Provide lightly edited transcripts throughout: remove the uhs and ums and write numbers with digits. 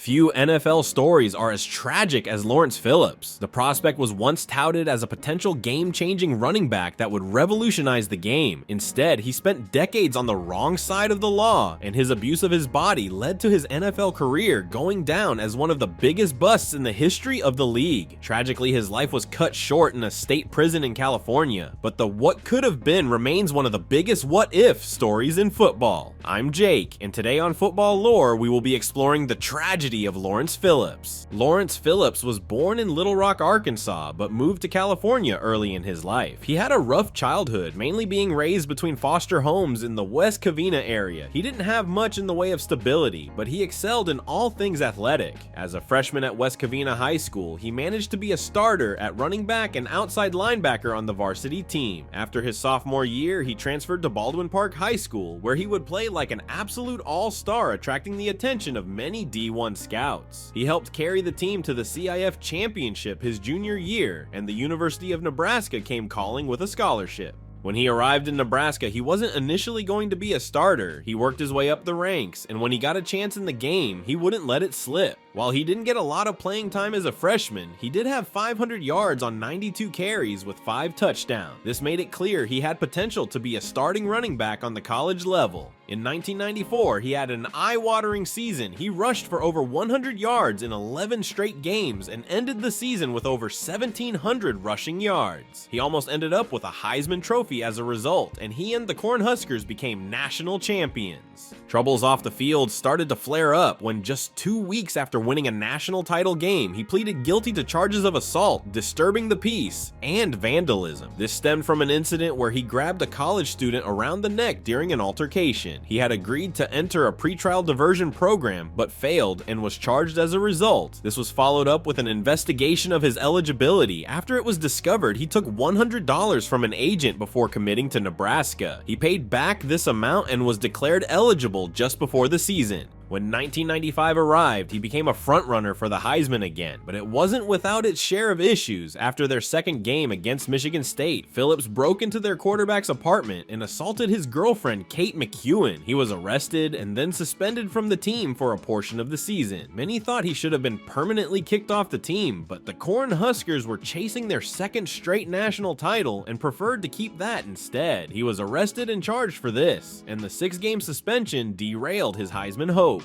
Few NFL stories are as tragic as Lawrence Phillips. The prospect was once touted as a potential game-changing running back that would revolutionize the game. Instead, he spent decades on the wrong side of the law, and his abuse of his body led to his NFL career going down as one of the biggest busts in the history of the league. Tragically, his life was cut short in a state prison in California, but the what could have been remains one of the biggest what-if stories in football. I'm Jake, and today on Football Lore, we will be exploring the tragedy of Lawrence Phillips. Lawrence Phillips was born in Little Rock, Arkansas, but moved to California early in his life. He had a rough childhood, mainly being raised between foster homes in the West Covina area. He didn't have much in the way of stability, but he excelled in all things athletic. As a freshman at West Covina High School, he managed to be a starter at running back and outside linebacker on the varsity team. After his sophomore year, he transferred to Baldwin Park High School, where he would play like an absolute all-star, attracting the attention of many D1 scouts. He helped carry the team to the CIF championship his junior year, and the University of Nebraska came calling with a scholarship. When he arrived in Nebraska, he wasn't initially going to be a starter. He worked his way up the ranks, and when he got a chance in the game, he wouldn't let it slip. While he didn't get a lot of playing time as a freshman, he did have 500 yards on 92 carries with 5 touchdowns. This made it clear he had potential to be a starting running back on the college level. In 1994, he had an eye-watering season. He rushed for over 100 yards in 11 straight games and ended the season with over 1,700 rushing yards. He almost ended up with a Heisman Trophy as a result, and he and the Cornhuskers became national champions. Troubles off the field started to flare up when just 2 weeks after winning a national title game, he pleaded guilty to charges of assault, disturbing the peace, and vandalism. This stemmed from an incident where he grabbed a college student around the neck during an altercation. He had agreed to enter a pretrial diversion program, but failed and was charged as a result. This was followed up with an investigation of his eligibility. After it was discovered, he took $100 from an agent before committing to Nebraska. He paid back this amount and was declared eligible just before the season. When 1995 arrived, he became a frontrunner for the Heisman again, but it wasn't without its share of issues. After their second game against Michigan State, Phillips broke into their quarterback's apartment and assaulted his girlfriend, Kate McEwen. He was arrested and then suspended from the team for a portion of the season. Many thought he should have been permanently kicked off the team, but the Cornhuskers were chasing their second straight national title and preferred to keep that instead. He was arrested and charged for this, and the 6-game suspension derailed his Heisman hopes.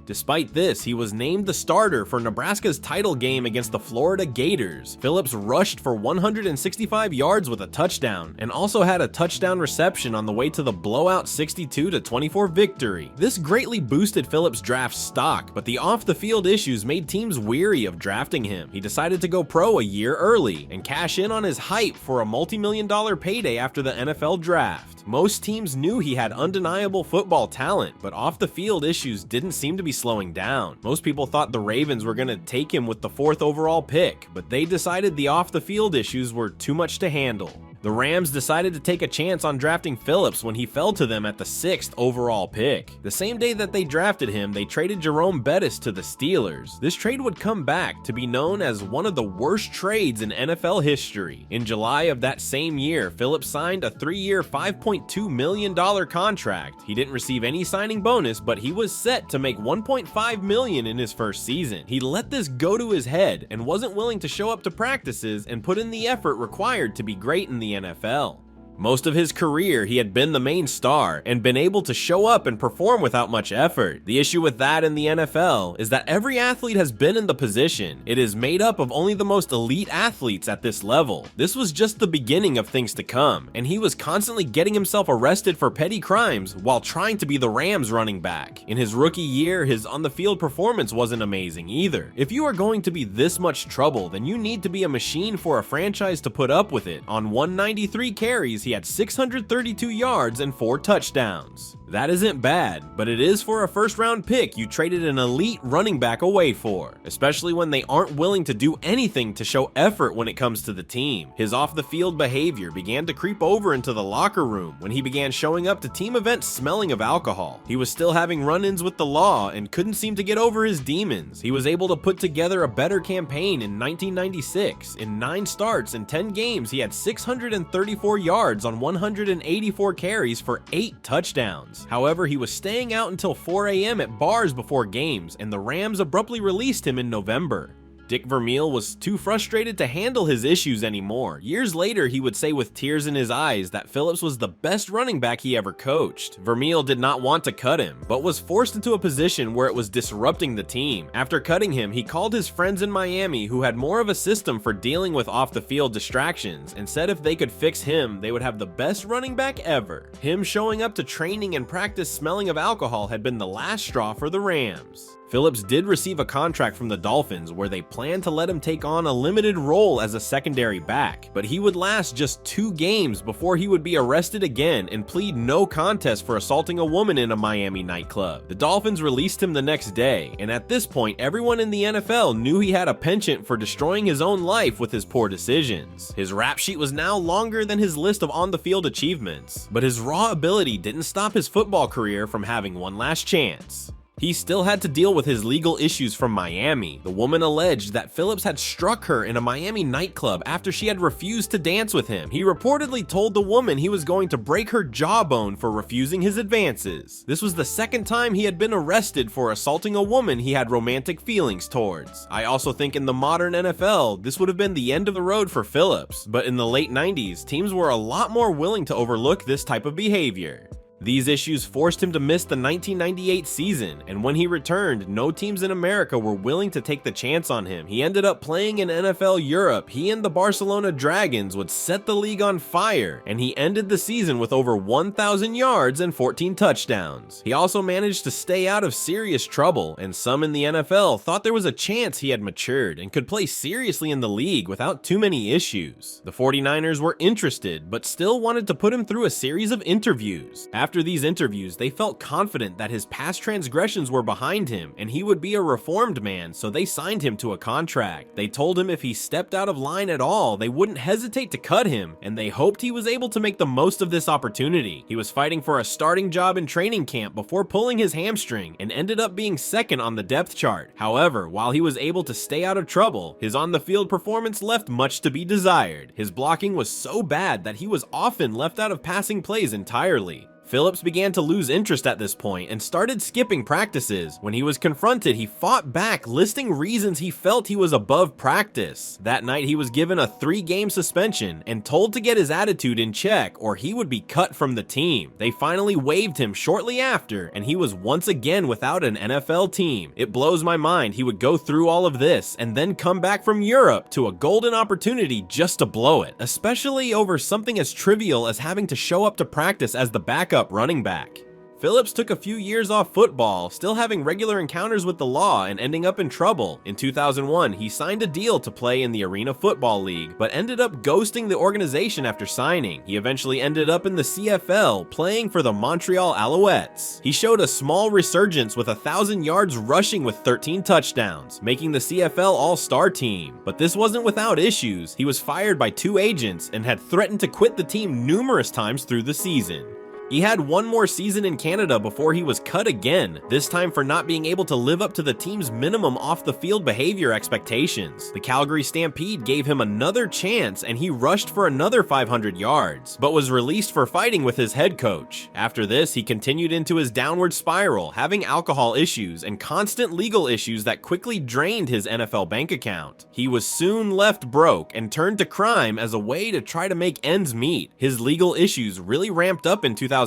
Despite this, he was named the starter for Nebraska's title game against the Florida Gators. Phillips rushed for 165 yards with a touchdown, and also had a touchdown reception on the way to the blowout 62-24 victory. This greatly boosted Phillips' draft stock, but the off-the-field issues made teams weary of drafting him. He decided to go pro a year early and cash in on his hype for a multi-million-dollar payday after the NFL draft. Most teams knew he had undeniable football talent, but off-the-field issues didn't seem to be slowing down. Most people thought the Ravens were going to take him with the 4th overall pick, but they decided the off-the-field issues were too much to handle. The Rams decided to take a chance on drafting Phillips when he fell to them at the 6th overall pick. The same day that they drafted him, they traded Jerome Bettis to the Steelers. This trade would come back to be known as one of the worst trades in NFL history. In July of that same year, Phillips signed a 3-year, $5.2 million contract. He didn't receive any signing bonus, but he was set to make $1.5 million in his first season. He let this go to his head and wasn't willing to show up to practices and put in the effort required to be great in the NFL. Most of his career, he had been the main star and been able to show up and perform without much effort. The issue with that in the NFL is that every athlete has been in the position. It is made up of only the most elite athletes at this level. This was just the beginning of things to come, and he was constantly getting himself arrested for petty crimes while trying to be the Rams running back. In his rookie year, his on-the-field performance wasn't amazing either. If you are going to be this much trouble, then you need to be a machine for a franchise to put up with it. On 193 carries, he had 632 yards and 4 touchdowns. That isn't bad, but it is for a first-round pick you traded an elite running back away for, especially when they aren't willing to do anything to show effort when it comes to the team. His off-the-field behavior began to creep over into the locker room when he began showing up to team events smelling of alcohol. He was still having run-ins with the law and couldn't seem to get over his demons. He was able to put together a better campaign in 1996. In 9 starts and 10 games, he had 634 yards yards on 184 carries for 8 touchdowns. However, he was staying out until 4 a.m. at bars before games, and the Rams abruptly released him in November. Dick Vermeil was too frustrated to handle his issues anymore. Years later, he would say with tears in his eyes that Phillips was the best running back he ever coached. Vermeil did not want to cut him, but was forced into a position where it was disrupting the team. After cutting him, he called his friends in Miami who had more of a system for dealing with off-the-field distractions, and said if they could fix him, they would have the best running back ever. Him showing up to training and practice smelling of alcohol had been the last straw for the Rams. Phillips did receive a contract from the Dolphins where they planned to let him take on a limited role as a secondary back, but he would last just 2 games before he would be arrested again and plead no contest for assaulting a woman in a Miami nightclub. The Dolphins released him the next day, and at this point everyone in the NFL knew he had a penchant for destroying his own life with his poor decisions. His rap sheet was now longer than his list of on-the-field achievements, but his raw ability didn't stop his football career from having one last chance. He still had to deal with his legal issues from Miami. The woman alleged that Phillips had struck her in a Miami nightclub after she had refused to dance with him. He reportedly told the woman he was going to break her jawbone for refusing his advances. This was the second time he had been arrested for assaulting a woman he had romantic feelings towards. I also think in the modern NFL, this would have been the end of the road for Phillips, but in the late 90s, teams were a lot more willing to overlook this type of behavior. These issues forced him to miss the 1998 season, and when he returned, no teams in America were willing to take the chance on him. He ended up playing in NFL Europe. He and the Barcelona Dragons would set the league on fire, and he ended the season with over 1,000 yards and 14 touchdowns. He also managed to stay out of serious trouble, and some in the NFL thought there was a chance he had matured and could play seriously in the league without too many issues. The 49ers were interested, but still wanted to put him through a series of interviews. After these interviews, they felt confident that his past transgressions were behind him and he would be a reformed man, so they signed him to a contract. They told him if he stepped out of line at all, they wouldn't hesitate to cut him, and they hoped he was able to make the most of this opportunity. He was fighting for a starting job in training camp before pulling his hamstring and ended up being second on the depth chart. However, while he was able to stay out of trouble, his on-the-field performance left much to be desired. His blocking was so bad that he was often left out of passing plays entirely. Phillips began to lose interest at this point and started skipping practices. When he was confronted, he fought back, listing reasons he felt he was above practice. That night, he was given a 3-game suspension and told to get his attitude in check or he would be cut from the team. They finally waived him shortly after, and he was once again without an NFL team. It blows my mind he would go through all of this and then come back from Europe to a golden opportunity just to blow it, especially over something as trivial as having to show up to practice as the backup running back. Phillips took a few years off football, still having regular encounters with the law and ending up in trouble. In 2001, he signed a deal to play in the Arena Football League, but ended up ghosting the organization after signing. He eventually ended up in the CFL, playing for the Montreal Alouettes. He showed a small resurgence with 1,000 yards rushing with 13 touchdowns, making the CFL All-Star team. But this wasn't without issues. He was fired by 2 agents and had threatened to quit the team numerous times through the season. He had one more season in Canada before he was cut again, this time for not being able to live up to the team's minimum off-the-field behavior expectations. The Calgary Stampede gave him another chance and he rushed for another 500 yards, but was released for fighting with his head coach. After this, he continued into his downward spiral, having alcohol issues and constant legal issues that quickly drained his NFL bank account. He was soon left broke and turned to crime as a way to try to make ends meet. His legal issues really ramped up in 2005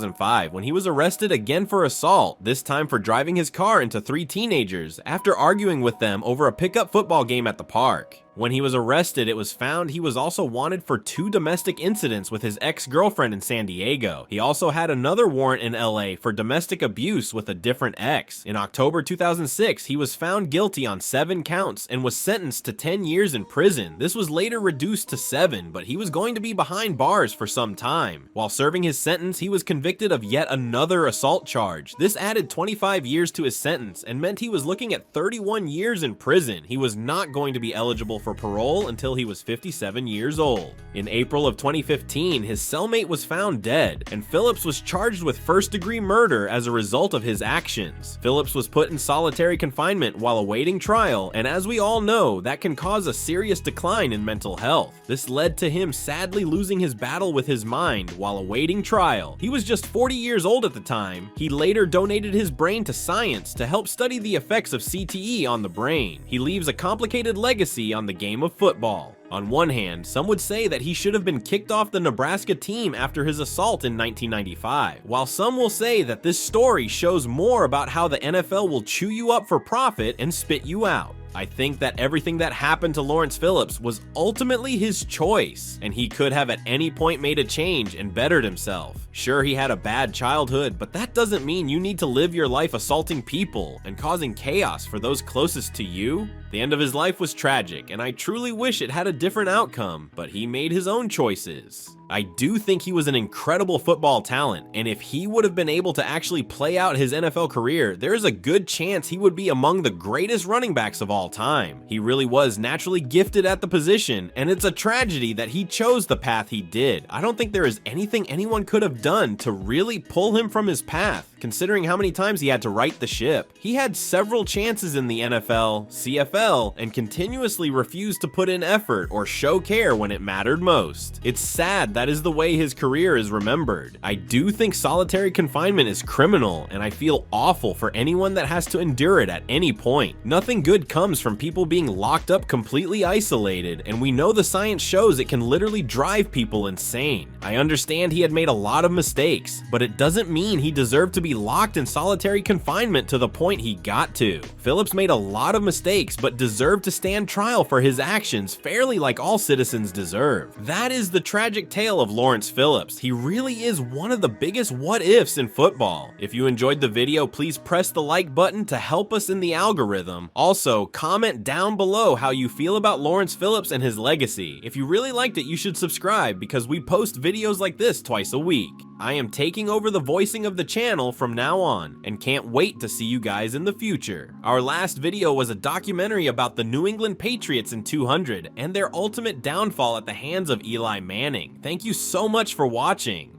when he was arrested again for assault, this time for driving his car into 3 teenagers after arguing with them over a pickup football game at the park. When he was arrested, it was found he was also wanted for 2 domestic incidents with his ex-girlfriend in San Diego. He also had another warrant in LA for domestic abuse with a different ex. In October 2006, he was found guilty on 7 counts and was sentenced to 10 years in prison. This was later reduced to 7, but he was going to be behind bars for some time. While serving his sentence, he was convicted of yet another assault charge. This added 25 years to his sentence and meant he was looking at 31 years in prison. He was not going to be eligible for parole until he was 57 years old. In April of 2015, his cellmate was found dead, and Phillips was charged with first-degree murder as a result of his actions. Phillips was put in solitary confinement while awaiting trial, and as we all know, that can cause a serious decline in mental health. This led to him sadly losing his battle with his mind while awaiting trial. He was just 40 years old at the time. He later donated his brain to science to help study the effects of CTE on the brain. He leaves a complicated legacy on the game of football. On one hand, some would say that he should have been kicked off the Nebraska team after his assault in 1995, while some will say that this story shows more about how the NFL will chew you up for profit and spit you out. I think that everything that happened to Lawrence Phillips was ultimately his choice, and he could have at any point made a change and bettered himself. Sure, he had a bad childhood, but that doesn't mean you need to live your life assaulting people and causing chaos for those closest to you. The end of his life was tragic, and I truly wish it had a different outcome, but he made his own choices. I do think he was an incredible football talent, and if he would have been able to actually play out his NFL career, there's a good chance he would be among the greatest running backs of all time. He really was naturally gifted at the position, and it's a tragedy that he chose the path he did. I don't think there is anything anyone could have done to really pull him from his path, considering how many times he had to right the ship. He had several chances in the NFL, CFL, and continuously refused to put in effort or show care when it mattered most. It's sad that is the way his career is remembered. I do think solitary confinement is criminal, and I feel awful for anyone that has to endure it at any point. Nothing good comes from people being locked up completely isolated, and we know the science shows it can literally drive people insane. I understand he had made a lot of mistakes, but it doesn't mean he deserved to be locked in solitary confinement to the point he got to. Phillips made a lot of mistakes, but deserved to stand trial for his actions fairly like all citizens deserve. That is the tragic tale of Lawrence Phillips. He really is one of the biggest what-ifs in football. If you enjoyed the video, please press the like button to help us in the algorithm. Also, comment down below how you feel about Lawrence Phillips and his legacy. If you really liked it, you should subscribe because we post videos like this twice a week. I am taking over the voicing of the channel from now on, and can't wait to see you guys in the future. Our last video was a documentary about the New England Patriots in 200 and their ultimate downfall at the hands of Eli Manning. Thank you so much for watching.